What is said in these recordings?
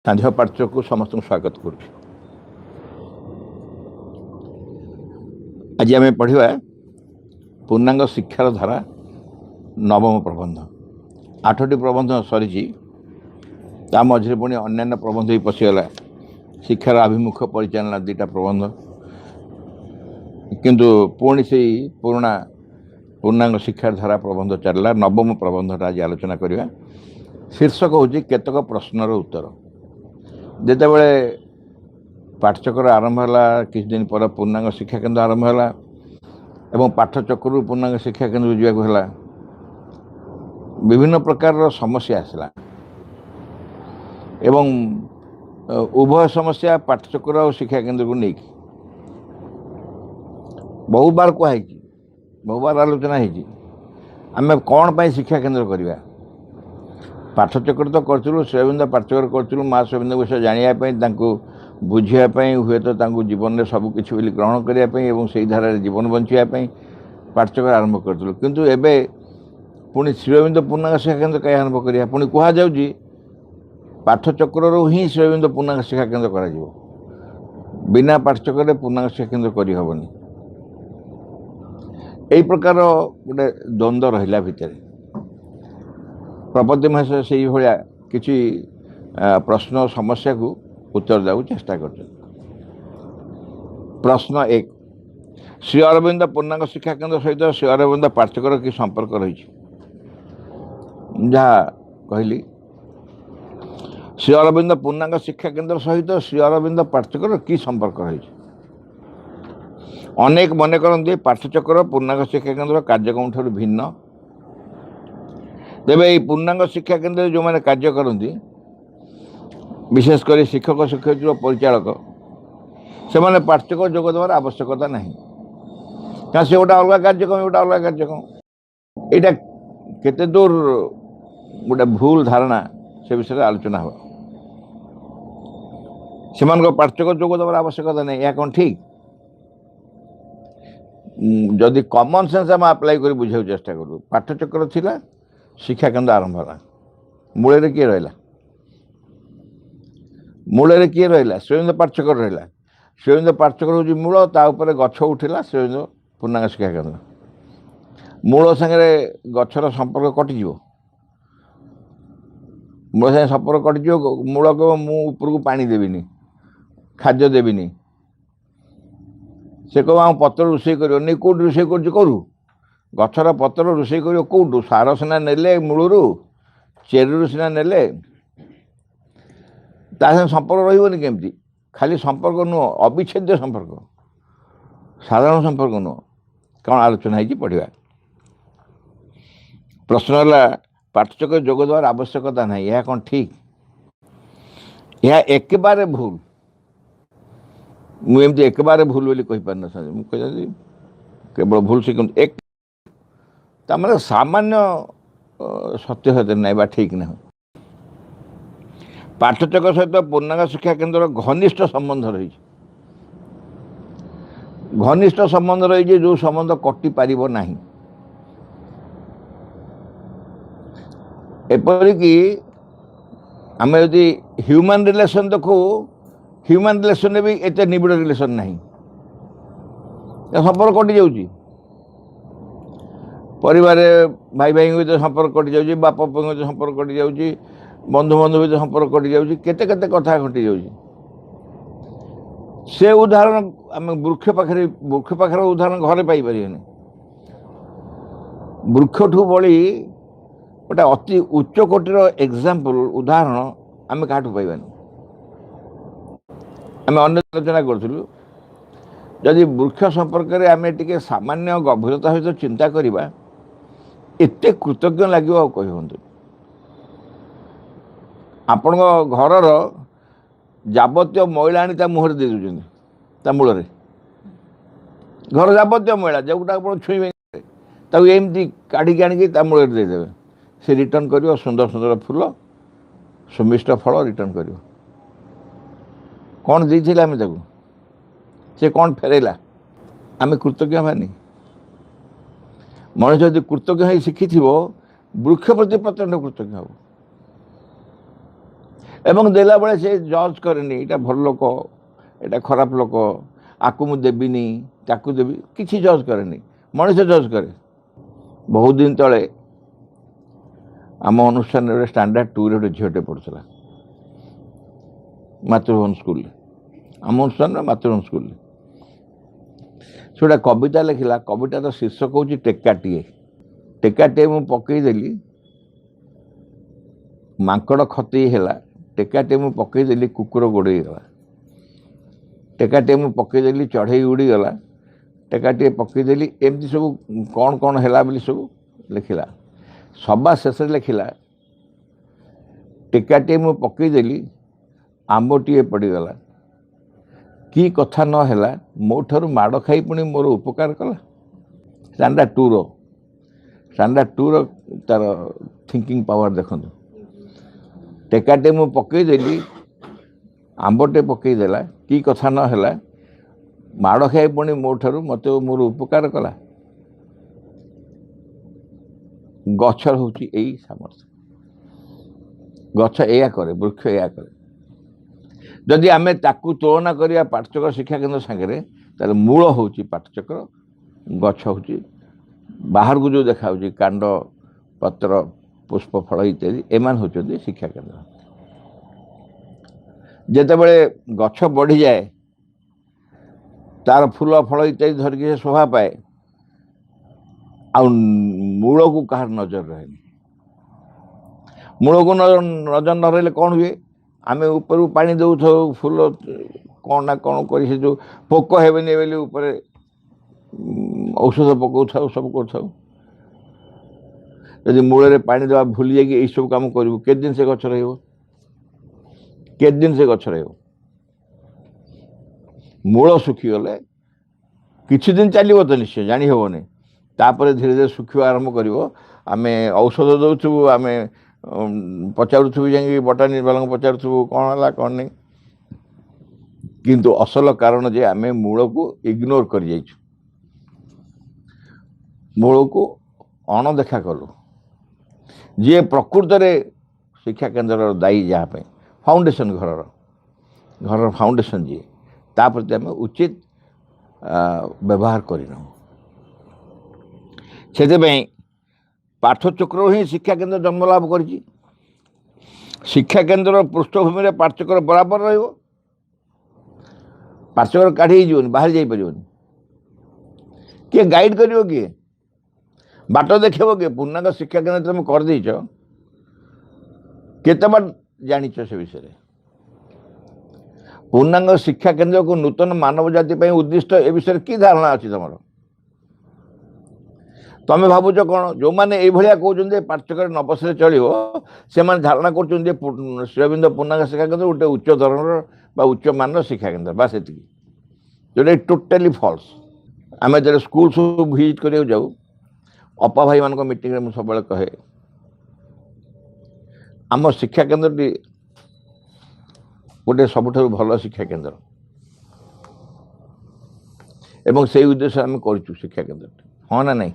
सांझ पार्श्व को समस्त स्वागत करुँ। आज आम पढ़ा पूर्णांग शिक्षार धारा नवम प्रबंध 8टी प्रबंध सरी मझे पुणी अन्य प्रबंध भी पशिगला शिक्षार आभिमुख्य परिचालना 2टा प्रबंध किंतु पुणी से पुराणा पूर्णांग शिक्षार धारा प्रबंध चलला नवम प्रबंधटा आज आलोचना करवा। शीर्षक हूँ केतक प्रश्नर उत्तर। जिते बड़े पाठचक्र आरंभ है किछ दिन पर पूर्णांग शिक्षा केन्द्र आरंभ है एवं पाठचक्र पूर्णांग शिक्षा केन्द्र जावाक विभिन्न प्रकार समस्या आसला एवं उभय समस्या पाठचक्र और शिक्षा केन्द्र को नहीं बहु बार कहुई बहु बार आलोचना होमें कौन पाई शिक्षा केन्द्र करवा। पाठचक्र तो करूँ श्रेयबिंद पाठचक्र करूँ माँ श्रेयबिंद विषय जानापी बुझापी हुए तो जीवन में सबकि ग्रहण करने से धारा जीवन बचापी पाठचक्र आरंभ करूँ किंतु एबे पुणी श्रेयबिंद पूर्णांग शिक्षा केन्द्र कहीं आरंभ करा पुणी कहुँ पाठचक्र ही श्रेयबिंद पूर्णांग शिक्षा केन्द्र कर बिना पाठचक्र पूर्णांग शिक्षा केन्द्र करहबनी। यही प्रकार गोटे द्वंद्व रहा भितर प्रपति महेश से भाया किसी प्रश्न समस्या को उत्तर देवाक चेष्टा कर। प्रश्न 1 श्री अरविंद पूर्णांग शिक्षा केन्द्र सहित श्री अरविंद पाठचक्र कि संपर्क रही जहाँ कहली श्री अरविंद पूर्णांग शिक्षा केन्द्र सहित श्री अरविंद पाठचक्र कि संपर्क रही। अनेक मन करते पाठचक्र पूर्णांग शिक्षा केन्द्र कार्यक्रम ठार भिन्न तेरे पूर्णांग शिक्षा केन्द्र जो मैंने कार्य करती विशेषकर शिक्षक शिक्षयित्री परिचालक से मैंने पाठचक्र जोग देवार आवश्यकता नहीं क्या से गोटे अलग कार्यक्रम गोटे अलग कार्यक्रम यहाँ केते दूर गोटे भूल धारणा से विषय आलोचना हो से पाठचक्र जोग देवार आवश्यकता नहीं या कौन ठीक जदि कॉमन सेंस आम अप्लाई कर बुझा चेष्टा करूँ पाठचक्र थिला शिक्षा केन्द्र आरंभ है मूल किए रहा मूल किए रहा श्रेयबिंद पाठचक्र रहा श्रेयबिंद पाठचक्र हूँ मूल तापर गछ उठिला श्रेयबिंद पूर्णांग शिक्षा केन्द्र मूल सागे गचर संपर्क कटिज मूल सागे संपर्क कटिज मूल कह मुझे पानी देविनी खाद्य देविनी से कह पत्र रोषे कर नहीं कौट रोषे करूँ गचर पत्र रोषे कर कौटू सार सीना नेले मूलर चेरी सीना नेले संपर्क रही केमती खाली संपर्क नुह अविच्छेद्य संपर्क साधारण संपर्क नुह कौन आलोचना है पढ़ा। प्रश्न है पाठचक्र जोग देवार आवश्यकता नहीं यह कौन ठीक यह एक बारे भूल मुझे एक बारे भूल बोली कहीपर न मुझे केवल भूल से एक तमारे सामान्य सत्य सत्य ना ठीक ना पाठचक्र सहित पूर्णांग शिक्षा केन्द्र घनिष्ठ संबंध रही घनिष्ठ संबंध रही जो संबंध कटि पार ना एपरिक आम यदि ह्यूमन रिलेशन देखू ह्यूमन रिलेशन भी एत निबिड़ रिलेशन ना संपर्क कटि जाऊँगी परिवार भाई भाई भीतर संपर्क कटि जाऊँगी बाप भीतर संपर्क कटि जाऊँगी बंधु बंधु भीतर संपर्क कटि जाऊँगी केते केते कथा घटी जाऊँगी से उदाहरण आम वृक्ष पाखे उदाहरण घरे पाइपर वृक्षठू बड़ी गोटे अति उच्च कोटर एग्जाम्पल उदाहरण आम क्या पाइबानी आम अन्य आलोचना करूँ जदि वृक्ष संपर्क में आम टे सामान्य गभीरता सहित चिंता करवा एते कृतज्ञ लगे कहूँ आपण घर जाबतीय मैला आनी मुहर दे दूसरी मूल घर जाबतीय मैला जोटा आप छुईबे एमती काढ़ी आणिक मूल देदेवे से रिटर्न कर सुंदर सुंदर फूल सुमिष्ट फल रिटर्न कर कौन देते आम से कौन फेरैला आम कृतज्ञ मानी ମଣିଷ ଯଦି କୃତଜ୍ଞ ହେଇ ଶିଖିଥିବ ବୃକ୍ଷ ପ୍ରତି ପ୍ରଚଣ୍ଡ କୃତଜ୍ଞ ହେବ ଏବଂ ଦେଲାବେଳେ ସେ ଜଜ୍ କରେନି ଏଇଟା ଭଲ ଲୋକ ଏଇଟା ଖରାପ ଲୋକ ଆକୁ ମୁଁ ଦେବିନି ତାକୁ ଦେବି କିଛି ଜଜ୍ କରେନି ମଣିଷ ଜଜ୍ କରେ। ବହୁତ ଦିନ ତଳେ ଆମ ଅନୁଷ୍ଠାନରେ ଗୋଟେ ଷ୍ଟାଣ୍ଡାର୍ଡ 2ରେ ଗୋଟେ ଝିଅଟେ ପଢ଼ୁଥିଲା ମାତୃଭବନ ସ୍କୁଲରେ ଆମ ଅନୁଷ୍ଠାନରେ ମାତୃଭବନ ସ୍କୁଲରେ ସେ ଗୋଟେ କବିତା ଲେଖିଲା କବିତାର ଶୀର୍ଷକ ହେଉଛି ଟେକାଟିଏ। ଟେକାଟିଏ ମୁଁ ପକେଇଦେଲି ମାଙ୍କଡ଼ ଖତେଇ ହେଲା ଟେକାଟିଏ ମୁଁ ପକେଇଦେଲି କୁକୁର ଗୋଡ଼େଇଗଲା ଟେକାଟିଏ ମୁଁ ପକେଇଦେଲି ଚଢ଼େଇ ଉଡ଼ିଗଲା ଟେକାଟିଏ ପକେଇଦେଲି ଏମିତି ସବୁ କ'ଣ କ'ଣ ହେଲା ବୋଲି ସବୁ ଲେଖିଲା। ସବା ଶେଷରେ ଲେଖିଲା ଟେକାଟିଏ ମୁଁ ପକେଇଦେଲି ଆମ୍ବଟିଏ ପଡ଼ିଗଲା କି କଥା ନ ହେଲା ମୋ ଠାରୁ ମାଡ଼ ଖାଇ ପୁଣି ମୋର ଉପକାର କଲା। ଷ୍ଟାଣ୍ଡାର୍ଡ 2ର ତାର ଥିଙ୍କିଂ ପାୱାର ଦେଖନ୍ତୁ। ଟେକାଟେ ମୁଁ ପକେଇଦେଲି ଆମ୍ବଟେ ପକେଇଦେଲା କି କଥା ନ ହେଲା ମାଡ଼ ଖାଇ ପୁଣି ମୋ ଠାରୁ ମୋତେ ମୋର ଉପକାର କଲା। ଗଛର ହେଉଛି ଏଇ ସାମର୍ଥ୍ୟ ଗଛ ଏଇଆ କରେ ବୃକ୍ଷ ଏଇଆ କରେ। ଯଦି ଆମେ ତାକୁ ତୁଳନା କରିବା ପାଟଚକ୍ର ଶିକ୍ଷା କେନ୍ଦ୍ର ସାଙ୍ଗରେ ତାହେଲେ ମୂଳ ହେଉଛି ପାଟଚକ୍ର ଗଛ ହେଉଛି ବାହାରକୁ ଯେଉଁ ଦେଖାଯାଉଛି କାଣ୍ଡ ପତ୍ର ପୁଷ୍ପ ଫଳ ଇତ୍ୟାଦି ଏମାନେ ହେଉଛନ୍ତି ଶିକ୍ଷା କେନ୍ଦ୍ର। ଯେତେବେଳେ ଗଛ ବଢ଼ିଯାଏ ତାର ଫୁଲ ଫଳ ଇତ୍ୟାଦି ଧରିକି ସେ ଶୋଭା ପାଏ ଆଉ ମୂଳକୁ କାହାର ନଜର ରହେନି। ମୂଳକୁ ନଜର ନ ରହିଲେ କ'ଣ ହୁଏ ଆମେ ଉପରକୁ ପାଣି ଦେଉଥାଉ ଫୁଲ କ'ଣ ନା କ'ଣ କରି ସେ ଯେଉଁ ପୋକ ହେବେନି ବୋଲି ଉପରେ ଔଷଧ ପକାଉଥାଉ ସବୁ କରୁଥାଉ। ଯଦି ମୂଳରେ ପାଣି ଦେବା ଭୁଲି ଯାଇକି ଏଇସବୁ କାମ କରିବୁ କେତେ ଦିନ ସେ ଗଛ ରହିବ ମୂଳ ଶୁଖିଗଲେ କିଛି ଦିନ ଚାଲିବ ତ ନିଶ୍ଚୟ ଜାଣି ହେବନି ତାପରେ ଧୀରେ ଧୀରେ ଶୁଖିବା ଆରମ୍ଭ କରିବ। ଆମେ ଔଷଧ ଦେଉଥିବୁ ଆମେ ପଚାରୁଥିବୁ ଯାଇକି ବଟାନୀ ବାଲାଙ୍କୁ ପଚାରୁଥିବୁ କ'ଣ ହେଲା କ'ଣ ନାହିଁ କିନ୍ତୁ ଅସଲ କାରଣ ଯେ ଆମେ ମୂଳକୁ ଇଗ୍ନୋର କରିଯାଇଛୁ ମୂଳକୁ ଅଣଦେଖା କଲୁ। ଯିଏ ପ୍ରକୃତରେ ଶିକ୍ଷା କେନ୍ଦ୍ରର ଦାୟୀ ଯାହା ପାଇଁ ଫାଉଣ୍ଡେସନ୍ ଘରର ଫାଉଣ୍ଡେସନ୍ ଯିଏ ତା ପ୍ରତି ଆମେ ଉଚିତ ବ୍ୟବହାର କରିନାହୁଁ। ସେଥିପାଇଁ ପାଠଚକ୍ର ହିଁ ଶିକ୍ଷା କେନ୍ଦ୍ର ଜନ୍ମ ଲାଭ କରିଛି। ଶିକ୍ଷା କେନ୍ଦ୍ରର ପୃଷ୍ଠଭୂମିରେ ପାଠଚକ୍ର ବରାବର ରହିବ ପାଠଚକ୍ର କାଢ଼ି ହେଇଯିବନି ବାହାରି ଯାଇପାରିବନି। କିଏ ଗାଇଡ଼ କରିବ କିଏ ବାଟ ଦେଖେଇବ କିଏ ପୂର୍ଣ୍ଣାଙ୍ଗ ଶିକ୍ଷା କେନ୍ଦ୍ର ତୁମେ କରିଦେଇଛ କେତେ ବାଟ ଜାଣିଛ ସେ ବିଷୟରେ। ପୂର୍ଣ୍ଣାଙ୍ଗ ଶିକ୍ଷା କେନ୍ଦ୍ରକୁ ନୂତନ ମାନବ ଜାତି ପାଇଁ ଉଦ୍ଦିଷ୍ଟ ଏ ବିଷୟରେ କି ଧାରଣା ଅଛି ତମର? ତମେ ଭାବୁଛ କ'ଣ ଯେଉଁମାନେ ଏଇଭଳିଆ କହୁଛନ୍ତି ଯେ ପାଠଚକ୍ରରେ ନ ବସିଲେ ଚଳିବ ସେମାନେ ଧାରଣା କରୁଛନ୍ତି ଯେ ଶ୍ରୀଅରବିନ୍ଦ ପୂର୍ଣ୍ଣାଙ୍ଗ ଶିକ୍ଷା କେନ୍ଦ୍ର ଗୋଟେ ଉଚ୍ଚ ଧରଣର ବା ଉଚ୍ଚ ମାନର ଶିକ୍ଷା କେନ୍ଦ୍ର ବାସ୍ ଏତିକି ଯେଉଁଟା ଟୋଟାଲି ଫଲ୍ସ। ଆମେ ଯେତେବେଳେ ସ୍କୁଲ ସବୁ ଭିଜିଟ୍ କରିବାକୁ ଯାଉ ଅପା ଭାଇମାନଙ୍କ ମିଟିଂରେ ମୁଁ ସବୁବେଳେ କହେ ଆମ ଶିକ୍ଷା କେନ୍ଦ୍ରଟି ଗୋଟେ ସବୁଠାରୁ ଭଲ ଶିକ୍ଷା କେନ୍ଦ୍ର ଏବଂ ସେଇ ଉଦ୍ଦେଶ୍ୟରେ ଆମେ କରିଛୁ ଶିକ୍ଷା କେନ୍ଦ୍ରଟି ହଁ ନା ନାହିଁ।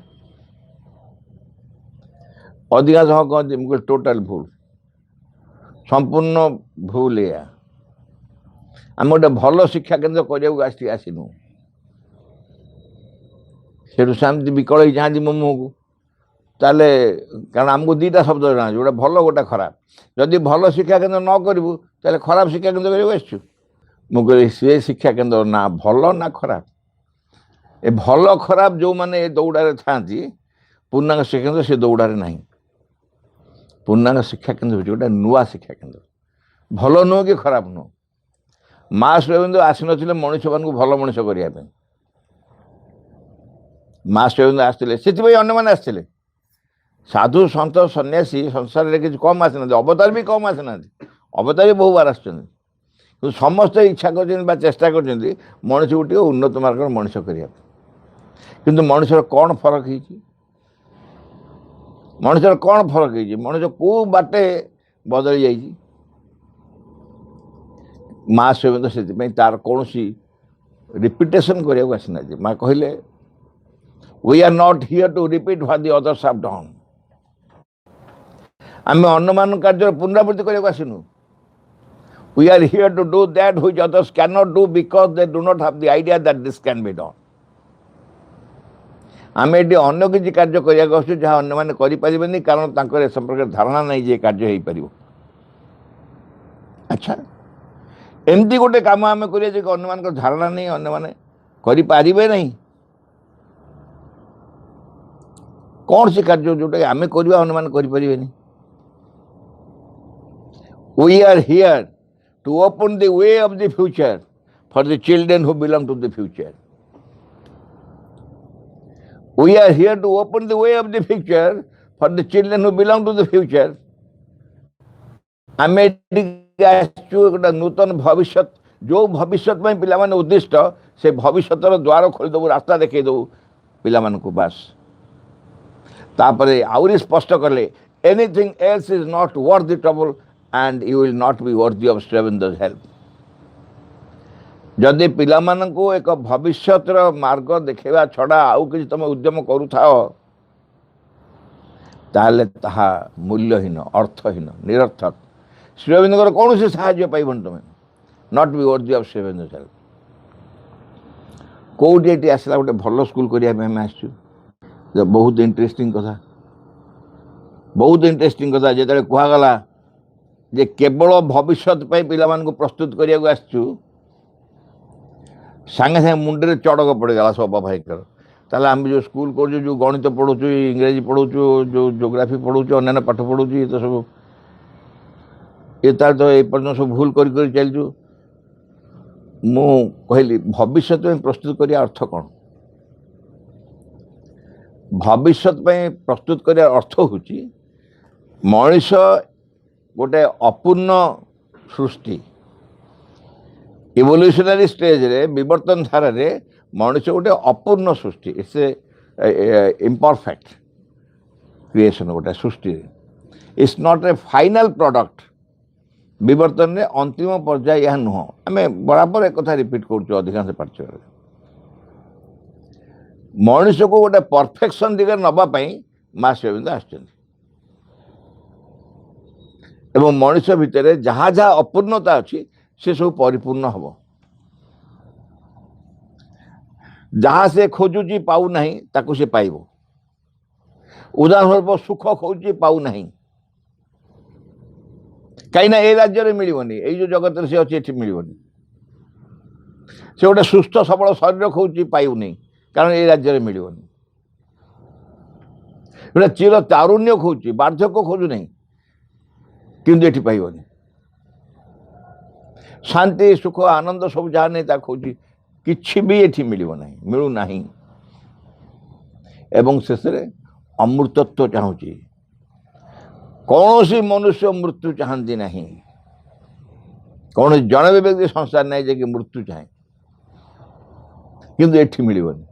ଅଧିକାଂଶ ହଁ କହନ୍ତି ମୁଁ କହିଲି ଟୋଟାଲ ଭୁଲ ସମ୍ପୂର୍ଣ୍ଣ ଭୁଲ ଏଇଆ। ଆମେ ଗୋଟେ ଭଲ ଶିକ୍ଷା କେନ୍ଦ୍ର କରିବାକୁ ଆସିନୁ ସେଠୁ ସେମିତି ବିକଳ ହେଇଯାଆନ୍ତି ମୋ ମୁହଁକୁ ତାହେଲେ କାରଣ ଆମକୁ ଦୁଇଟା ଶବ୍ଦ ଜଣାଅଛି ଗୋଟେ ଭଲ ଗୋଟେ ଖରାପ। ଯଦି ଭଲ ଶିକ୍ଷା କେନ୍ଦ୍ର ନ କରିବୁ ତାହେଲେ ଖରାପ ଶିକ୍ଷା କେନ୍ଦ୍ର କରିବାକୁ ଆସିଛୁ। ମୁଁ କହିଲି ସେ ଶିକ୍ଷା କେନ୍ଦ୍ର ନା ଭଲ ନା ଖରାପ ଏ ଭଲ ଖରାପ ଯେଉଁମାନେ ଏ ଦୌଡ଼ାରେ ଥାଆନ୍ତି ପୂର୍ଣ୍ଣାଙ୍ଗ ଶିକ୍ଷା କେନ୍ଦ୍ର ସେ ଦୌଡ଼ାରେ ନାହିଁ। ପୂର୍ଣ୍ଣାଙ୍ଗ ଶିକ୍ଷା କେନ୍ଦ୍ର ହେଉଛି ଗୋଟେ ନୂଆ ଶିକ୍ଷା କେନ୍ଦ୍ର ଭଲ ନୁହଁ କି ଖରାପ ନୁହଁ। ମା ଶ୍ରୀଅରବିନ୍ଦ ଆସିନଥିଲେ ମଣିଷମାନଙ୍କୁ ଭଲ ମଣିଷ କରିବା ପାଇଁ ମା ଶ୍ରୀଅରବିନ୍ଦ ଆସିଥିଲେ ସେଥିପାଇଁ ଅନ୍ୟମାନେ ଆସିଥିଲେ। ସାଧୁ ସନ୍ଥ ସନ୍ନ୍ୟାସୀ ସଂସାରରେ କିଛି କମ୍ ଆସିନାହାନ୍ତି ଅବତାର ବି କମ୍ ଆସିନାହାନ୍ତି ଅବତାର ବି ବହୁ ବାର ଆସିଛନ୍ତି କିନ୍ତୁ ସମସ୍ତେ ଇଚ୍ଛା କରିଛନ୍ତି ବା ଚେଷ୍ଟା କରିଛନ୍ତି ମଣିଷକୁ ଟିକେ ଉନ୍ନତ ମାର୍ଗର ମଣିଷ କରିବା ପାଇଁ। କିନ୍ତୁ ମଣିଷର କ'ଣ ଫରକ ହେଇଛି ମଣିଷ କେଉଁ ବାଟେ ବଦଳି ଯାଇଛି। ମା ଶ୍ରୀଅରବିନ୍ଦ ସେଥିପାଇଁ ତାର କୌଣସି ରିପିଟେସନ୍ କରିବାକୁ ଆସିନାହାନ୍ତି। ମା କହିଲେ We are not here to repeat what the others have done. आम अन्यमान कार्य पुनरावृत्ति करने आसनु. We are here to do that which others cannot do because they do not have the idea that this can be done. आम ये अन्य किसी कार्य करने जहाँ अन्य मैंने करें कारण संपर्क धारणा नहीं जे कार्य हो पार. अच्छा एमती गोटे कम आम कर अन्य मान धारणा नहीं अन्य मैंने करें नहीं. कौन सी कार्य जोटा आम करवा अन्य मान करें. We are here to open the way of the future for the children who belong to the future. We are here to open the way of the future for the children who belong to the future. आमे गोटे नूतन भविष्य जो भविष्य में पिला माने उद्दिष्ट से भविष्यर द्वार खोलीदेव रास्ता देखईदेव पिला को बास. तापरे आउरी स्पष्ट कले anything else is not worth the trouble and you will not be worthy of Sri Aurobindo's help. जदि पिला माननकु एक भविष्यतर मार्ग देखा छड़ा आउ कि तुम उद्यम करूथाओ ताले ताहा मूल्यहीन अर्थहीन निरर्थक. श्री अरविंदर कौन से साहाय्य पाइबन तुम not be worthy of Sri Aurobindo's help. कौटी आसला गोटे भल स्कूल करने आसचु बहुत इंटरेस्टिंग कथा जो कहगला जे केवल भविष्य पिला प्रस्तुत करने को आसचु सांगे सांगे मुंडे चढ़क पड़गला सब भाईकर. ताले आम जो स्कूल कर जो गणित पढ़ाऊँ इंग्रेजी पढ़ाऊँ जो जोग्राफी पढ़ाऊँ अन्य पाठ पढ़ाऊँ ये तो सब ये तार तो ये पर्यटन सब भूल कर चलचु. मु कहली भविष्य प्रस्तुत करने अर्थ कौन. भविष्य प्रस्तुत करने अर्थ हूँ मनीष गोटे अपूर्ण सृष्टि इवोल्यूशनरी स्टेज रे विवर्तन धारा रे मनुष्य गोटे अपूर्ण सृष्टि. इट्स ए इम्परफेक्ट क्रिएशन गोटे सृष्टि. It's not a final product. विवर्तन रे अंतिम पर्याय यह नुह. आम बराबर एक कथा रिपीट करूँ अधिकांश पार्श्व मनुष्य को गोटे परफेक्शन दिगरे नवाई माँ श्री अरविंद आसुच्चंदी एवं मनुष्य भितर जहाँ जहाँ अपूर्णता अच्छी से सब परिपूर्ण हम. जहाँ से खोजुची पाऊ नहीं ताकू से पाइब. उदाहरण स्वरूप सुख खोजुची पाऊ नहीं कहीं ए राज्य में मिलबनी ये जो जगत से अच्छी ये मिलबनी. से गोटे सुस्थ सबल शरीर खोजुची पाऊ नहीं कारण ये राज्य में मिलबनी. गोटे चिर तारुण्य खोजुची बार्धक्य खोजु नहीं किंतु ये पाइबनी. शांति सुख आनंद सब जहाँ नहीं खोजी किसी भी ये मिलना मिलूना. एवं शेष अमृतत्व चाहूँगी कौन सी मनुष्य मृत्यु चाहती ना कौन जन भी व्यक्ति संसार नहीं जे कि मृत्यु चाहे किंतु ये मिलनी.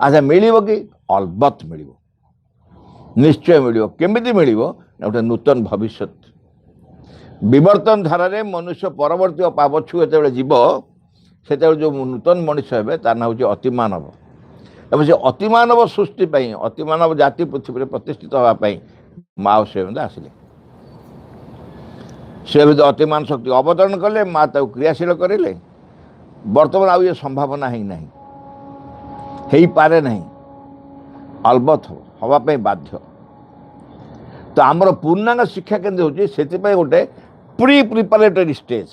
अच्छा मिल कि अलबत् मिल निश्चय मिल केमी मिल गोटे नूतन भविष्य विवर्तन धारा रे मनुष्य परवर्ती पावछु जो जीव से जो नूतन मनुष्य हे तार ना हूँ अतिमानव. एवं से अतिमानव सृष्टि अतिमानव जाति पृथ्वी प्रतिष्ठित होगापी माँ श्री अरविंद आसिले. श्री अरविंद अतिमान शक्ति अवतरण कले माँ क्रियाशील करेले. बर्तमान आउ ये संभावना ही नहीं हो पारे नहीं अलबत् हवाई बाध्य. तो आमर पूर्णांग शिक्षा केन्द्र हूँ से गोटे pre preparatory stage.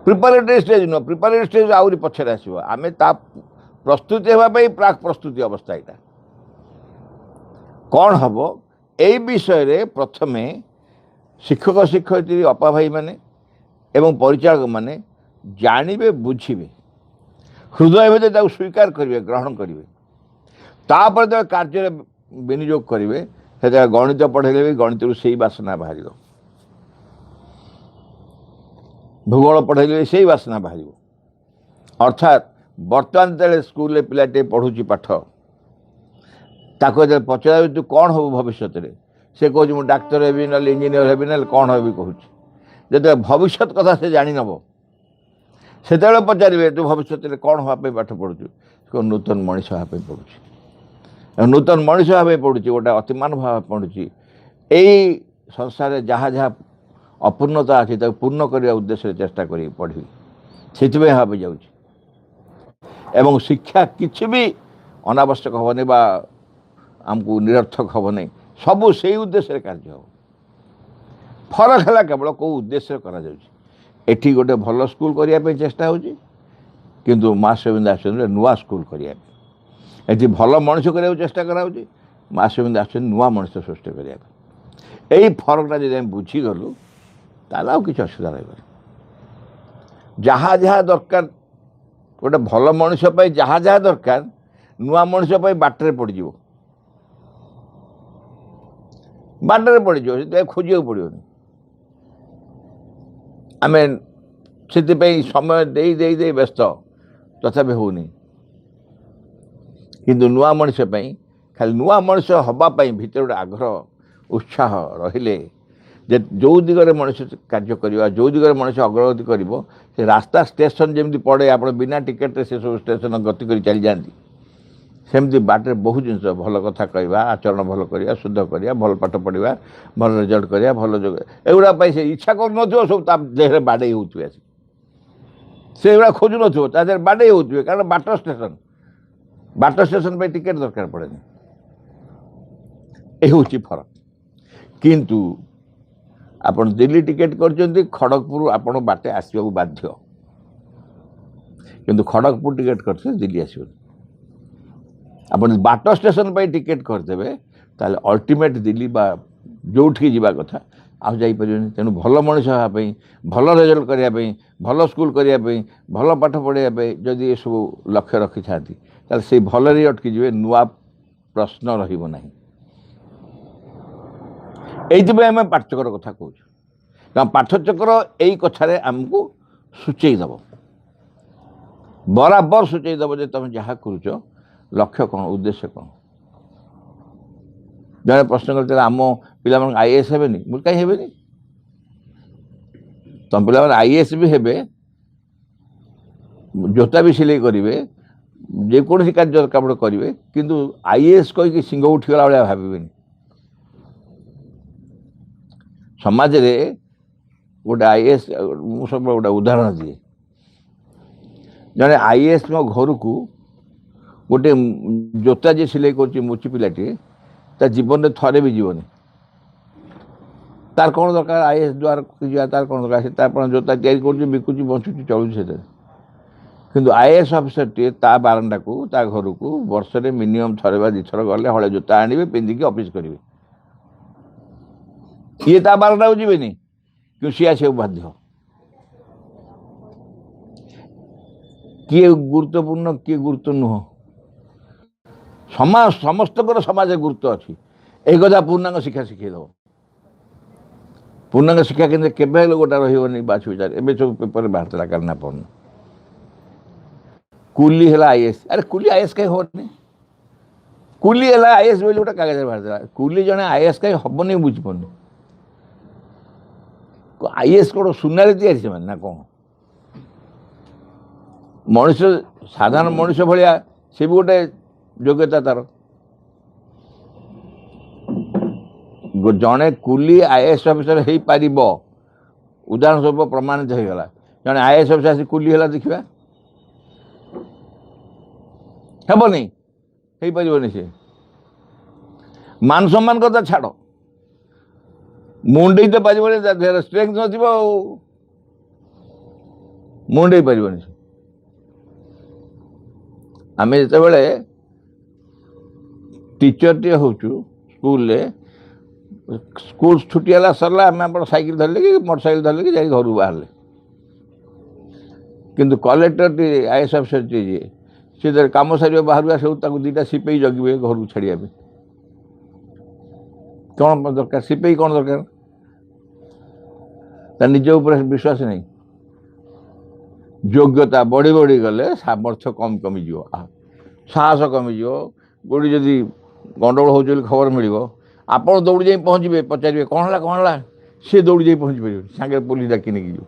Preparatory stage नुह प्रिपारेटरी स्टेज आहरी पछरे आसो आम प्रस्तुति होगापी प्राक प्रस्तुति अवस्था यहाँ कौन हम यही विषय रे प्रथमे शिक्षक शिक्षयित्री अपा भाई माने एवं परिचालक माने जानिबे बुझिबे हृदय भीतर स्वीकार करेंगे ग्रहण करेंगे. तापर जब कार्य विनियोग करेंगे से गणित पढ़ेले भी गणित से ही बासना बाहर. भूगोल पढ़ेले से ही बासना बाहर. अर्थात बर्तमान जो स्कूल पिलाटे पढ़ुची पाठ ताको जब पचार तू कौन हो भविष्य से कह मुझे डाक्तर हेबी ना इंजीनियर हेबी ना कौन हेबी कहूँ जो भविष्य कथा से जानी नब से पचारे तू भविष्य कौन हाँपी पाठ पढ़ुचु ନୂତନ ମଣିଷ ହେବା ପାଇଁ ପଡ଼ୁଛି। ନୂତନ ମଣିଷ ହେବା ପାଇଁ ପଡ଼ୁଛି, ଗୋଟେ ଅତିମାନ ଭାବ ପଡ଼ୁଛି। ଏଇ ସଂସାରରେ ଯାହା ଯାହା ଅପୂର୍ଣ୍ଣତା ଅଛି ତାକୁ ପୂର୍ଣ୍ଣ କରିବା ଉଦ୍ଦେଶ୍ୟରେ ଚେଷ୍ଟା କରି ପଢ଼ିବି, ସେଥିପାଇଁ ହେବାକୁ ଯାଉଛି। ଏବଂ ଶିକ୍ଷା କିଛି ବି ଅନାବଶ୍ୟକ ହେବନି ବା ଆମକୁ ନିରର୍ଥକ ହେବ ନାହିଁ, ସବୁ ସେଇ ଉଦ୍ଦେଶ୍ୟରେ କାର୍ଯ୍ୟ ହେବ। ଫରକ ହେଲା କେବଳ କେଉଁ ଉଦ୍ଦେଶ୍ୟରେ କରାଯାଉଛି। ଏଠି ଗୋଟେ ଭଲ ସ୍କୁଲ କରିବା ପାଇଁ ଚେଷ୍ଟା ହେଉଛି, କିନ୍ତୁ ମା ଶୈଳେନ୍ଦ୍ର ଆଶ୍ରମରେ ନୂଆ ସ୍କୁଲ କରିବା ପାଇଁ। ଏଠି ଭଲ ମଣିଷ କରିବାକୁ ଚେଷ୍ଟା କରାହେଉଛି, ମା ଶୈଳେନ୍ଦ୍ର ଆଶ୍ରମରେ ନୂଆ ମଣିଷ ସୃଷ୍ଟି କରିବା ପାଇଁ। ଏଇ ଫରକଟା ଯଦି ଆମେ ବୁଝିଗଲୁ ତାହେଲେ ଆଉ କିଛି ଅସୁବିଧା ରହିବନି। ଯାହା ଯାହା ଦରକାର ଗୋଟେ ଭଲ ମଣିଷ ପାଇଁ, ଯାହା ଯାହା ଦରକାର ନୂଆ ମଣିଷ ପାଇଁ ବାଟରେ ପଡ଼ିଯିବ, ବାଟରେ ପଡ଼ିଯିବ, ସେଥିପାଇଁ ଖୋଜିବାକୁ ପଡ଼ିବନି। ଆମେ ସେଥିପାଇଁ ସମୟ ଦେଇ ଦେଇ ଦେଇ ବ୍ୟସ୍ତ, ତଥାପି ହେଉନି। କିନ୍ତୁ ନୂଆ ମଣିଷ ପାଇଁ, ଖାଲି ନୂଆ ମଣିଷ ହେବା ପାଇଁ ଭିତରେ ଗୋଟେ ଆଗ୍ରହ ଉତ୍ସାହ ରହିଲେ, ଯେ ଯେଉଁ ଦିଗରେ ମଣିଷ କାର୍ଯ୍ୟ କରିବା, ଯେଉଁ ଦିଗରେ ମଣିଷ ଅଗ୍ରଗତି କରିବ, ସେ ରାସ୍ତା ଷ୍ଟେସନ ଯେମିତି ପଡ଼େ, ଆପଣ ବିନା ଟିକେଟରେ ସେସବୁ ଷ୍ଟେସନ ଗତି କରି ଚାଲିଯାଆନ୍ତି, ସେମିତି ବାଟରେ ବହୁତ ଜିନିଷ, ଭଲ କଥା କହିବା, ଆଚରଣ ଭଲ କରିବା, ଶୁଦ୍ଧ କରିବା, ଭଲ ପାଠ ପଢ଼ିବା, ଭଲ ରେଜଲ୍ଟ କରିବା, ଭଲ ଯୋଗ, ଏଗୁଡ଼ା ପାଇଁ ସେ ଇଚ୍ଛା କରୁନଥିବ, ସବୁ ତା ଦେହରେ ବାଡ଼େଇ ହେଉଥିବେ ଆସି, ସେଗୁଡ଼ା ଖୋଜୁନଥିବ, ତା ଦେହରେ ବାଡ଼େଇ ହେଉଥିବେ। କାରଣ ବାଟ ଷ୍ଟେସନ ପାଇଁ ଟିକେଟ୍ ଦରକାର ପଡ଼େନି। ଏ ହେଉଛି ଫରକ। କିନ୍ତୁ ଆପଣ ଦିଲ୍ଲୀ ଟିକେଟ୍ କରିଛନ୍ତି, ଖଡ଼ଗପୁର ଆପଣ ବାଟେ ଆସିବାକୁ ବାଧ୍ୟ, କିନ୍ତୁ ଖଡ଼ଗପୁର ଟିକେଟ୍ କରିଥିଲେ ଦିଲ୍ଲୀ ଆସିବନି। ଆପଣ ବାଟ ଷ୍ଟେସନ ପାଇଁ ଟିକେଟ୍ କରିଦେବେ, ତାହେଲେ ଅଲ୍ଟିମେଟ୍ ଦିଲ୍ଲୀ ବା ଯେଉଁଠିକି ଯିବା କଥା ଆଉ ଯାଇପାରିବେନି। ତେଣୁ ଭଲ ମଣିଷ ହେବା ପାଇଁ, ଭଲ ରେଜଲ୍ଟ କରିବା ପାଇଁ, ଭଲ ସ୍କୁଲ କରିବା ପାଇଁ, ଭଲ ପାଠ ପଢ଼ିବା ପାଇଁ ଯଦି ଏସବୁ ଲକ୍ଷ୍ୟ ରଖିଥାନ୍ତି, ତାହେଲେ ସେଇ ଭଲରେ ଅଟକିଯିବେ, ନୂଆ ପ୍ରଶ୍ନ ରହିବ ନାହିଁ। এইଥିପାଇଁ ଆମେ ପାଠଚକ୍ର କଥା କହୁଛୁ, କାରଣ ପାଠଚକ୍ର ଏଇ କଥାରେ ଆମକୁ ସୂଚେଇ ଦେବ, ବରାବର ସୂଚେଇ ଦେବ ଯେ ତୁମେ ଯାହା କରୁଛ ଲକ୍ଷ୍ୟ କ'ଣ, ଉଦ୍ଦେଶ୍ୟ କ'ଣ। ଜଣେ ପ୍ରଶ୍ନ କରିଥିଲା, ଆମ ପିଲାମାନଙ୍କୁ IAS ହେବେନି? ମୁଁ କାହିଁ ହେବେନି? ତୁମ ପିଲାମାନେ IAS ବି ହେବେ, ଜୋତା ବି ସିଲେଇ କରିବେ, ଯେକୌଣସି କାର୍ଯ୍ୟ କାମ କରିବେ, କିନ୍ତୁ IAS କହିକି ସିଂହ ଉଠିଗଲା ଭଳିଆ ଭାବିବେନି। ସମାଜରେ ଗୋଟେ IAS, ମୁଁ ସବୁବେଳେ ଗୋଟେ ଉଦାହରଣ ଦିଏ। ଜଣେ IAS ମୋ ଘରକୁ ଗୋଟେ ଜୋତା ଯିଏ ସିଲେଇ କରୁଛି, ମୁଚି ପିଲାଟିଏ, ତା ଜୀବନରେ ଥରେ ବି ଯିବନି। ତାର କ'ଣ ଦରକାର IAS ଦ୍ୱାରକୁ ଯିବା, ତାର କ'ଣ ଦରକାର? ସେ ତାର ଜୋତା ତିଆରି କରୁଛି, ବିକୁଛି, ବଞ୍ଚୁଛି, ଚଳୁଛି ସେଥିରେ। କିନ୍ତୁ IAS ଅଫିସରଟିଏ ତା ବାରଣ୍ଡାକୁ, ତା ଘରକୁ ବର୍ଷରେ ମିନିମମ୍ ଥରେ ବା 2 ଥର ଗଲେ ହଳେ ଜୋତା ଆଣିବେ, ପିନ୍ଧିକି ଅଫିସ୍ କରିବେ। କିଏ ତା ବାରଣ୍ଡାକୁ ଯିବେନି, କିନ୍ତୁ ସିଏ ଆସିବାକୁ ବାଧ୍ୟ। କିଏ ଗୁରୁତ୍ୱପୂର୍ଣ୍ଣ, କିଏ ଗୁରୁତ୍ୱ ନୁହଁ, ସମସ୍ତଙ୍କର ସମାଜରେ ଗୁରୁତ୍ୱ ଅଛି। ଏହି କଥା ପୂର୍ଣ୍ଣାଙ୍ଗ ଶିକ୍ଷା ଶିଖେଇ ଦେବ। ପୂର୍ଣ୍ଣାଙ୍ଗ ଶିକ୍ଷା କେନ୍ଦ୍ର କେବେ ହେଲେ ଗୋଟା ରହିବନି ବାଛ ବିଚାର। ଏବେ ସବୁ ପେପରରେ ବାହାରିଥିଲା କାଲି ନା ପଡ଼ିନି, କୁଲି ହେଲା IAS। ଆରେ କୁଲି IAS କାହିଁ ହେବନି? କୁଲି ହେଲା IAS ବୋଲି ଗୋଟେ କାଗଜରେ ବାହାରିଥିଲା। କୁଲି ଜଣେ IAS କାହିଁ ହେବନି ବୁଝିପାରୁନି। IAS କ'ଣ ସୁନାରେ ତିଆରି ସେମାନେ ନା କ'ଣ? ମଣିଷ, ସାଧାରଣ ମଣିଷ ଭଳିଆ ସେ ବି ଗୋଟେ ଯୋଗ୍ୟତା ତାର। ଜଣେ କୁଲି IAS ଅଫିସର ହେଇପାରିବ, ଉଦାହରଣ ସ୍ୱରୂପ ପ୍ରମାଣିତ ହେଇଗଲା। ଜଣେ IAS ଅଫିସର ଆସି କୁଲି ହେଲା, ଦେଖିବା ହେବନି, ହେଇପାରିବନି। ସେ ମାନ ସମ୍ମାନ କଥା ଛାଡ଼, ମୁଣ୍ଡେଇ ତ ପାରିବନି, ତା ଦେହରେ ଷ୍ଟ୍ରେଙ୍ଗଥ ନଥିବ, ଆଉ ମୁଣ୍ଡେଇ ପାରିବନି। ଆମେ ଯେତେବେଳେ ଟିଚରଟିଏ ହେଉଛୁ ସ୍କୁଲରେ, ସ୍କୁଲ ଛୁଟି ହେଲା ସରିଲା, ଆମେ ଆପଣ ସାଇକେଲ ଧରିଲେ କି ମୋଟର ସାଇକେଲ ଧରିଲେ କି ଯାଇ ଘରକୁ ବାହାରିଲେ। କିନ୍ତୁ କଲେକ୍ଟରଟି IAS ଅଫିସରଟି ଯିଏ, ସେ କାମ ସାରିବା ବାହାରୁ ଆସିବ, ତାକୁ 2ଟା ସିପେଇ ଜଗିବେ ଘରକୁ ଛାଡ଼ିବା ପାଇଁ। କ'ଣ ଦରକାର? ସିପେଇ କ'ଣ ଦରକାର? ତା ନିଜ ଉପରେ ବିଶ୍ୱାସ ନାହିଁ। ଯୋଗ୍ୟତା ବଢ଼ି ବଢ଼ି ଗଲେ ସାମର୍ଥ୍ୟ କମିଯିବ, ସାହସ କମିଯିବ। କେଉଁଠି ଯଦି ଗଣ୍ଡଗୋଳ ହେଉଛି ବୋଲି ଖବର ମିଳିବ, ଆପଣ ଦୌଡ଼ି ଯାଇ ପହଞ୍ଚିବେ, ପଚାରିବେ କ'ଣ ହେଲା, କ'ଣ ହେଲା? ସିଏ ଦୌଡ଼ି ଯାଇ ପହଞ୍ଚି ପାରିବେନି, ସାଙ୍ଗରେ ପୋଲିସ ଡାକି ନେଇକି ଯିବ।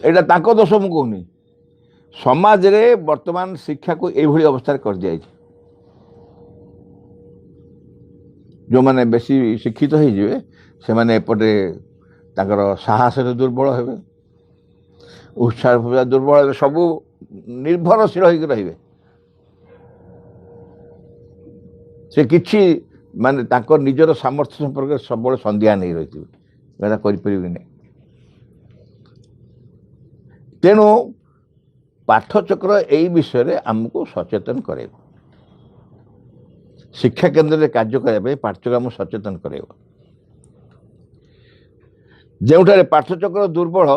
ଏଇଟା ତାଙ୍କ ଦୋଷ ମୁଁ କହୁନି, समाज रे वर्तमान शिक्षा को यही अवस्था कर दिया जो मैंने बेसी शिक्षित हो मैंने एपटे साहस दुर्बल हे उत्साह दुर्बल सबू निर्भरशील हो रे से किसी माने निजर सामर्थ्य संपर्क सब संध्या नहीं रही कर तेणु पाठचक्र यही विषय आमको सचेतन करे शिक्षा केन्द्र में कार्य करने पाठचक्र आम सचेतन करे जो पाठचक्र दुर्बल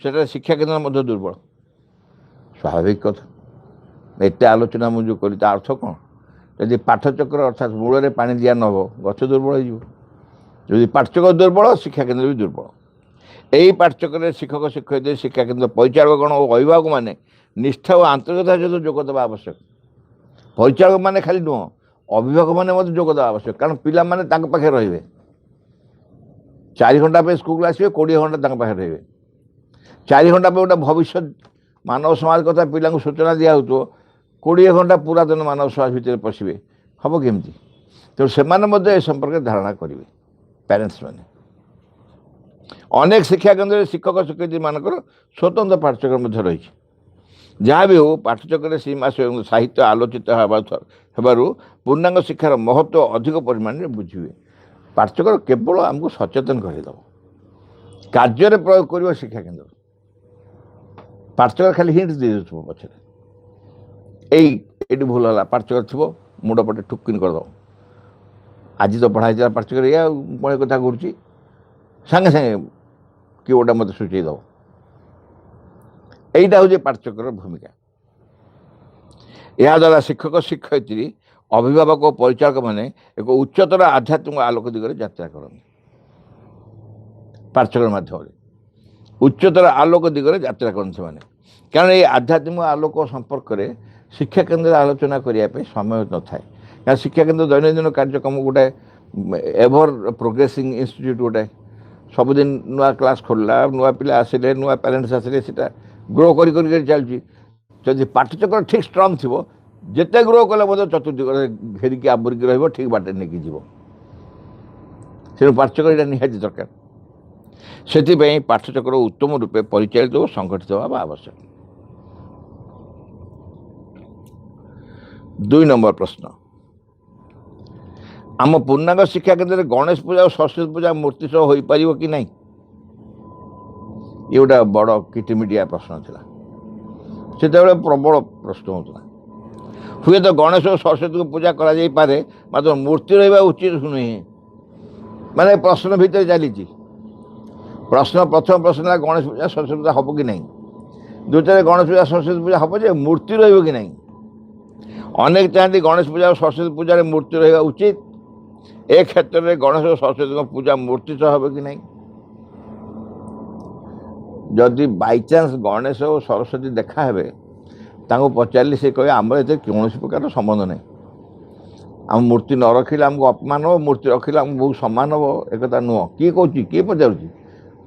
से शिक्षा केन्द्र दुर्बल स्वाभाविक कथा एत आलोचना मुझे करी अर्थ कौन यदि पाठचक्र अर्थात मूल पानी दिया न हो गछ दुर्बल हो पाठचक्र दुर्बल शिक्षा केन्द्र भी दुर्बल यही पाठचक्र शिक्षक शिक्षयित्री शिक्षा केन्द्र परिचालकगण और अभिभावक मैंने निष्ठा और आंतरिकता सहित जोग देवा आवश्यक परिचालक मैंने खाली नुह अभिभावक मैंने जोग देवा आवश्यक कारण पिला माने पाखे रे 4 घंटा पे स्कूल आसवे 20 घंटा पाखे रे 4 घंटा पे गोटे भविष्य मानव समाज कथा पिला सूचना दिया हो 20 घंटा पुरातन मानव समाज भितर पशिबे हम केमती तो से संपर्क धारणा करेंगे पेरेन्ट्स मैंने अनेक शिक्षा केन्द्र शिक्षक शिक्षयित्री मानकर स्वतंत्र पाठचक्र रही जहाँ भी हो पाठचक्र सीमा साहित्य आलोचित होबारु पूर्णांग शिक्षार महत्व अधिक परिमाण में बुझे पाठचक्र केवल आमको सचेतन करदेव कार्य प्रयोग कर शिक्षा केन्द्र पाठचक्र खाली हिंट दे दे पछे ये भूल है पाठचक्र थो मुंड पटे ठुकिन करद आज तो पढ़ाई पाठचक्र या मैं कथा करुच्ची सांगे सांगे कि गोटे मत सूचीदेव यहीटा हूँ पाठचक्र भूमिका यह द्वारा शिक्षक शिक्षयित्री अभिभावक और परिचालक मैंने एक उच्चतर आध्यात्मिक आलोक दिगरे यात्रा करते पाठचक्र माध्यम उच्चतर आलोक दिगरे यात्रा करते मैंने कारण ये आध्यात्मिक आलोक संपर्क में शिक्षा केन्द्र आलोचना करने समय न थाए क्या शिक्षा केन्द्र दैनंदिन कार्यक्रम गोटे एभर प्रोग्रेसिंग इंस्टीट्यूट गोटे सबुदिन नुआ क्लास खोलला नुआ पिला आसिले नुआ पेरेन्ट्स आसिले सीटा ग्रो कर चलती जदि पाठचक्र ठीक स्ट्रंग थी जिते ग्रो कले चतुर्दिग घेरिकी आवरिक रही ठीक बाटे नहीं जीव से पाठचक्र यहाँ निहाती दरकार से पाठचक्र उत्तम रूपे परिचालित और संगठित होगा आवश्यक 2 नंबर प्रश्न आम पूर्णांग शिक्षा केन्द्र गणेश पूजा और सरस्वती पूजा मूर्ति सह हो पार कि नहीं ये गोटे बड़ किटिमिटिया प्रश्न था से प्रबल प्रश्न होता हुए तो गणेश और सरस्वती को पूजा करे मात्र मूर्ति रहा उचित नुहे माने प्रश्न भितर चली प्रश्न प्रथम प्रश्न है गणेश पूजा सरस्वती पूजा हम कि नहीं द्वितीय गणेश पूजा सरस्वती पूजा हम जे मूर्ति रही कि नहीं अनेक चाहती गणेश पूजा और सरस्वती पूजा मूर्ति रहा उचित ए क्षेत्र में गणेश और सरस्वती पूजा मूर्ति सह हो कि नहीं जदि बाई चान्स गणेश और सरस्वती देखा हे पचारे से कहे आम कौन प्रकार संबंध नहीं आम मूर्ति न रखिले आमको अपमान हो मूर्ति रखिले आमको बहुत सम्मान हो एक नुह किए कौन किए पचार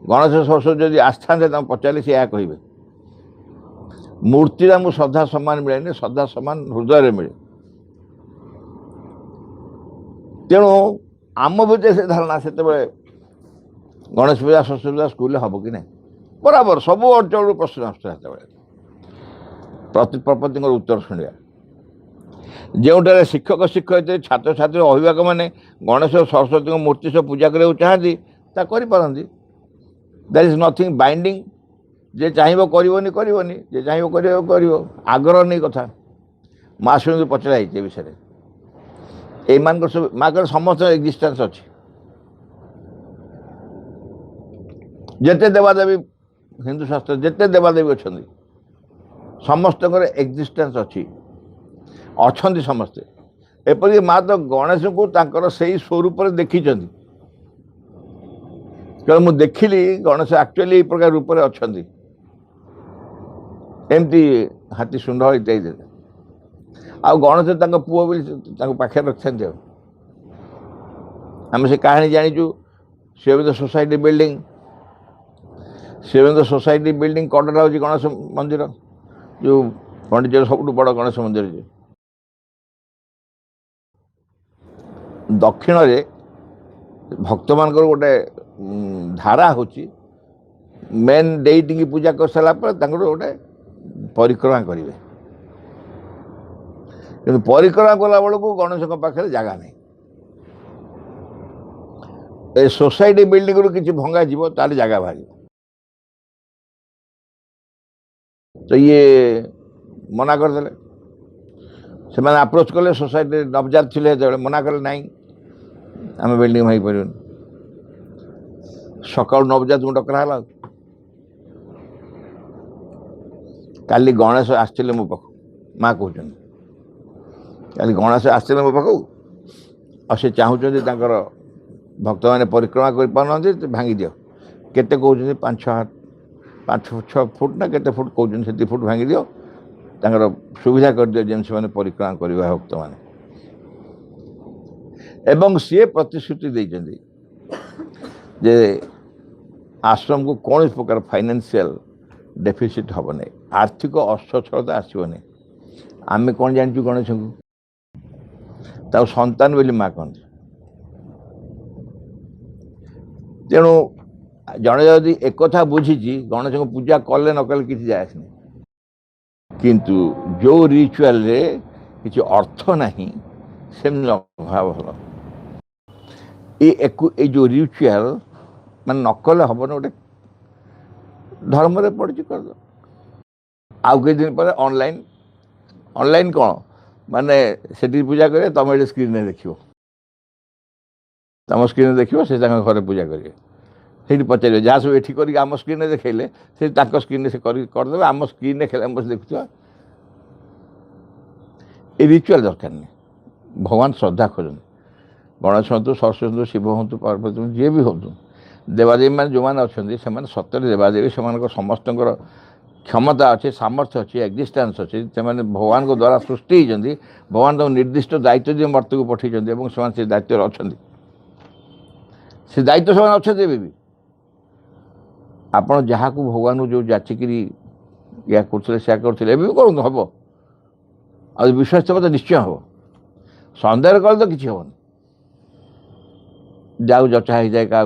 गणेश सरस्वती जब आसता पचारे से कहे मूर्ति आमको श्रद्धा सम्मान मिले श्रद्धा सम्मान हृदय मिले तेणु आम भर से धारणा से गणेश पूजा सरस्वती पूजा स्कूल हम कि नहीं बराबर सब अंचल प्रश्न आसता प्रपत्ति उत्तर शुणा जो शिक्षक शिक्षयित्री छात्र छात्री अभिभावक मैंने गणेश और सरस्वती मूर्ति सब पूजा करने चाहती करपारती दैट इज नथिंग बाइंडिंग जे चाहिए करनी जे चाहिए कर आग्रह नहीं कथा माँ शुणी पचराई विषय ये सब माँ का समस्त एक्जिस्टेंस अच्छी जिते देवादेवी हिंदू शास्त्र जिते देवादेवी अच्छा समस्त एक्जिस्टेंस अच्छी अच्छा समस्ते एपरिक माँ तो गणेश को से स्वरूप देखी मुझे देखिली गणेश एक्चुअली प्रकार रूप में अच्छा एमती हाथी शुंड इत्यादि आ गणेश पुओ भी पाखे रखते आम से कहानी जाचु शिवबिंद सोसाइटी बिल्डिंग शिवबिंद सोसाइटी बिल्डिंग कड़रा हूँ गणेश मंदिर जो पंडिचेरी सब बड़ गणेश मंदिर दक्षिण रे भक्त मान गोटे धारा होची मेन डेटी की पूजा कर सारा गोटे परिक्रमा करेंगे कि परिक्रमा कला बेलू गणेश पाखे जगह नहीं ए सोसाइटी बिल्डिंग रू किसी भंगा जीव तार जगह बाहर तो ये मना करदे से आप्रोच कले सोसाइटी नवजात थे जो मना कले ना आम बिल्डिंग भाई पार सका नवजात को डकरा काली गणेश आसते मो पाख माँ कहते काली गणेश आसते मो पाख से चाहते भक्त मैंने परिक्रमा कर पारे भांगी दियो केते कहते 5-6 फुट ना केते फुट कहते से फुट भांगी दियो सुविधा कर दियो जेन से परिक्रमा करवा भक्त मैंने एवं सी प्रतिश्रुति देते जे आश्रम को कौन प्रकार फाइनेंशियल डेफिसिट हम नहीं आर्थिक असच्छलता आसबनी आम कौन जानचु गणेश को संतान बोली माँ कहते तेणु जड़े जदि एक बुझी गणेश को पूजा कले न कले किसी जाए किंतु जो रिचुअल रे किसी अर्थ नहीं से भाव भल ये जो रिचुअल मान नकले हम गोटे धर्म रे पड़ी कर दो आउ कई दिन पर ऑनलाइन ऑनलाइन कौन माने से पूजा करें तुम ये स्क्रीन में देख तुम स्क्रीन देख से घर पूजा करेंगे से पचारे जहाँ सब ये कर आम स्क्रीन देखले से स्क्रीन से करदे आम स्क्रीन खेल देखुआ ये रिचुअल दरकार नहीं भगवान श्रद्धा खोजते गणेश हूँ सरस्वती हूँ शिव हूँ पार्वती हूँ जी भी हूँ देवादेवी मैंने जो मैंने अच्छा से सत्य देवादेवी से समस्त क्षमता अच्छे सामर्थ्य अच्छे एक्जिस्टेंस अच्छे से भगवान को द्वारा सृष्टि होती भगवान तो निर्दिष्ट दायित्व दिए मर्त को पठे से दायित्व अच्छा से दायित्व से अच्छा भी आपण जहाँ को भगवान जो जाचिकी या करते भी करूँ हम आ विश्वास तो निश्चय हम सन्देह कले तो किसी हेनी जाऊ जचा हो जाए क्या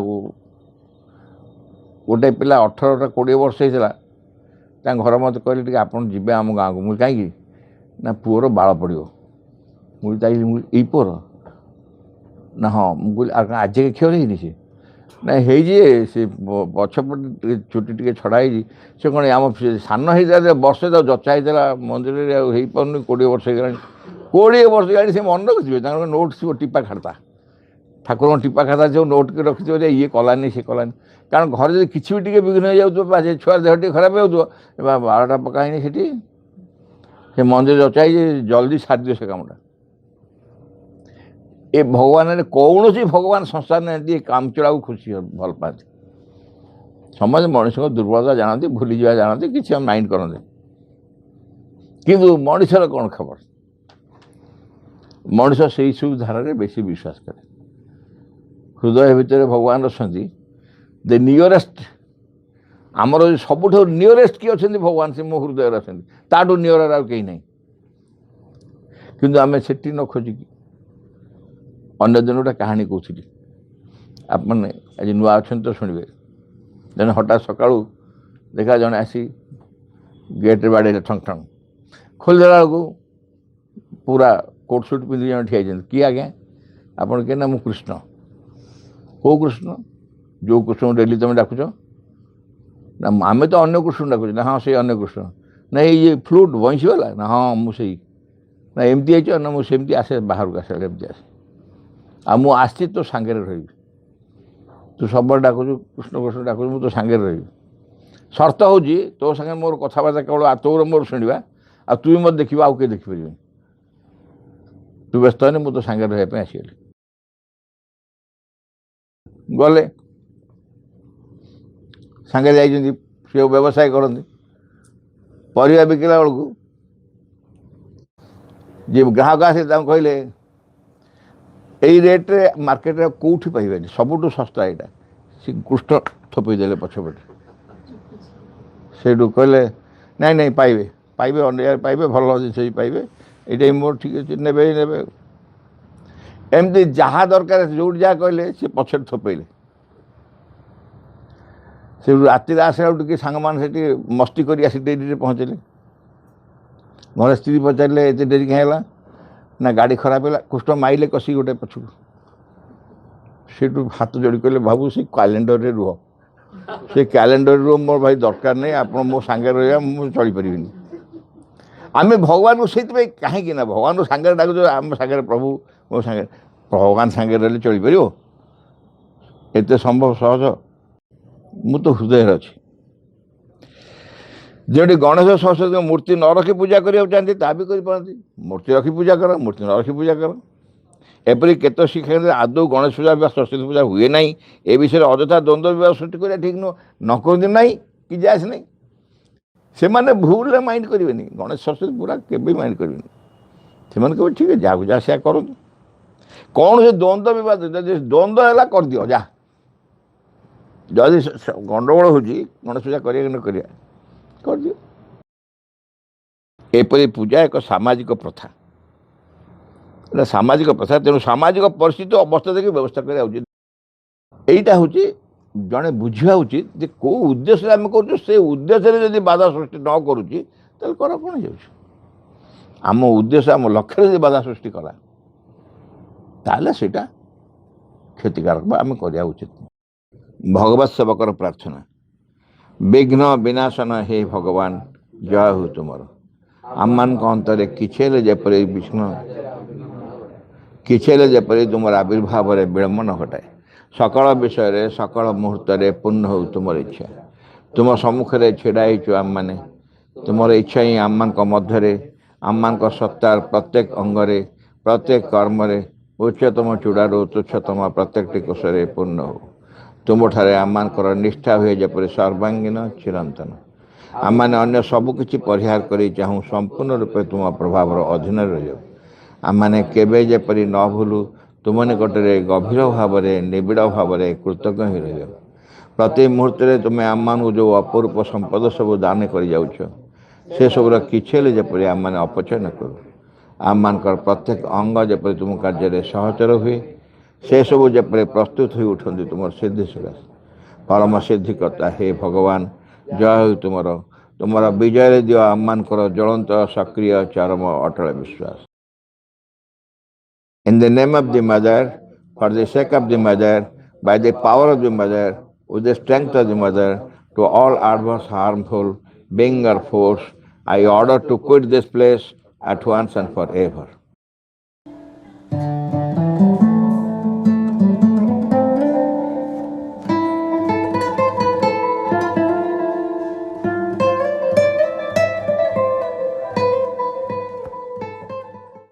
गोटे पिला 18-20 वर्ष होता घर मत कहले आप जी आम गाँव को मुझे कहीं ना पुअर बाल पड़ो मुझे पुअर ना हाँ मुझे आज के क्षय नहीं सी ना से पछपटे चुटी टे छड़ाई से कौन आम सान हो वर्षे तो जचा होता मंदिर हो पार 20 वर्ष हो 20 वर्ष गई से मन रखिए नोट थी टीपा खाता ठाकुर टीपा खाता जो नोट के रखिए ये कलानी से कलानी कारण घर जो किसी भी विघ्न हो जाए छुआ देह टे खराब हो बारटा पकानी से मंदिर जचाई जल्दी सारी दियो से कामटा ये भगवान कौन सी भगवान संसार ने काम चला खुशी भल पाती समझ मनुष्य को दुर्बलता जानते भूली जा जानते कि माइंड करते किंतु मनुष्यर कौन खबर मनुष्य से सब धारा बेसी विश्वास करे हृदय भितर भगवान अच्छा द नियरेस्ट आमर सबुठ नियरेस्ट किए अच्छा भगवान से मो हृदय अच्छा ताठू नियर आ कहीं ना कि आम से न खोजिकी अन्य दिन गोटे कहानी कहती आपने आज नुआ अच्छा तो शुणे जन हठात सका देखा जड़े आसी गेट बाड़े ठंग ठंग खोलदेला बेलू पूरा कोट सुट पिंधि जन ठिया किए आज्ञा आपन के ना मु कृष्ण कौ कृष्ण जो कृष्ण डेली तुम डाकुच ना आम तो अन्य कृष्ण डाकुच ना हाँ से अन्य कृष्ण ना ये फ्लूट बंशी वाला ना हाँ मुझे ना एमती आई ना मुझे आसे बाहर को आसे एमती आसे आ मु आसी तो सांगे रही तू सब डाकुचु कृष्ण कृष्ण डाकुचु मु तो सांगे रही सर्त हूँ तो सागे मोर कथबार्ता केवल तोर मोर शुणा आ तु मत देख आउ किए देखिपर तू व्यस्त नहीं मुझे तो सांगे रही आसगली गले सांगे जाइए सी व्यवसाय करते परिया बिकला बेलू जी ग्राहक आसे कहले यही रेट्रे मार्केट कौटी पाइबे सबुठ सस्ता यहाँ सी कृष्ण थोपीदे पछपटे से कहले नाई नाई पाइबे पाइबे अन्याय पाइबे भल जिन पाइबे ये मोर ठीक अच्छे ने एमती जहाँ दरकार जो जहाँ कहले सी पछे थपेले से राति आसला टे सांग मैंने मस्ती कर डेरी पहुँचले घर स्त्री पचारे एत डेरी कहीं ना गाड़ी खराब है कुष्ठ माइले कसी गोटे पछू से हाथ जोड़ी कहले बाबू से कैलेंडर रे रुह से कैलेंडर रुह मोर भाई दरकार नहीं आप मो सांगे रहा मुझे चली पारि आम भगवान को से कहीं ना भगवान को सांगे डाक आम सांगे प्रभु मो सांगे भगवान सांगे रही चली पार एत संभव सहज मु तो हृदय अच्छी जो गणेश सरस्वती मूर्ति न रखी पूजा करने चाहती ता भी करती मूर्ति रखी पूजा कर मूर्ति न रखी पूजा कर एपरी केत शिक्षा आदौ गणेश पूजा सरस्वती पूजा हुए ना ए विषय अजथा द्वंद्व विवाह सृष्टि करा ठीक नुह न करते ना कि जास नहीं से मैंने भूल माइंड करेंगे गणेश सरस्वती पूरा के माइंड करेंगे से ठीक है जहाँ जहाँ से करूँ कौन से द्वंद्व विवाद द्वंद्व है कर दियो जा जदि गंडगोल हो गणेश पूजा करिए न करिए कर दियो एपरी पूजा एक सामाजिक प्रथा सामाजिक प्रथा तेणु सामाजिक परिस्थिति अवस्था देखिए व्यवस्था करा उचित यहीटा हूँ जड़े बुझा उचित जे कौ उद्देश्य आम कर से उद्देश्य जब बाधा सृष्टि न करुच्ची तेल कर कौन जाम उद्देश्य आम लक्ष्य जब बाधा सृष्टि कला ताले सेटा क्षतिकारक आम करा उचित भगवत सेवकर प्रार्थना विघ्न विनाशन हे भगवान जय हो तुमर आम मान अंतरे किछे जपरी विष्णु किछे जपरी तुम आविर्भाव विलम्ब न घटाए सकल विषय सकल मुहूर्त पूर्ण हो तुम इच्छा तुम सम्मुखें छिड़ाईचु आम मैंने तुम इच्छा ही आम मध्य आम सत्तार प्रत्येक अंगरे प्रत्येक कर्म उच्चतम चूड़ारू तुच्छतम प्रत्येक कोशरे पूर्ण हो तुम ठारे आम निष्ठा हुए जपरी सर्वांगीन चिरंतन आम मैंने अन्य सबकि परिहार कर चाहूँ संपूर्ण रूपे तुम प्रभाव अधीन रही आम मैंने केवे जपरी न भूलु तुम निकटरे गभीर भाव निबिड़ भाव कृतज्ञ ही रही प्रति मुहूर्त तुम्हें आम जो अपूर्व संपद सब दान कर जाऊछ से सबूर किछे जपरी आम मैंने अपचय न करूँ आम मानकर प्रत्येक अंग जपरी तुम कार्य सहचर हुए से सबू जपरी प्रस्तुत हो उठती तुम सिद्धि सकाश परम सिद्धिकर्ता हे भगवान जय हो तुम विजय दियो आम मानकर ज्वलंत सक्रिय चरम अटल विश्वास In the name of the Mother, for the sake of the Mother, by the power of the Mother, with the strength of the Mother, to all adverse, harmful, being or force, I order to quit this place at once and forever.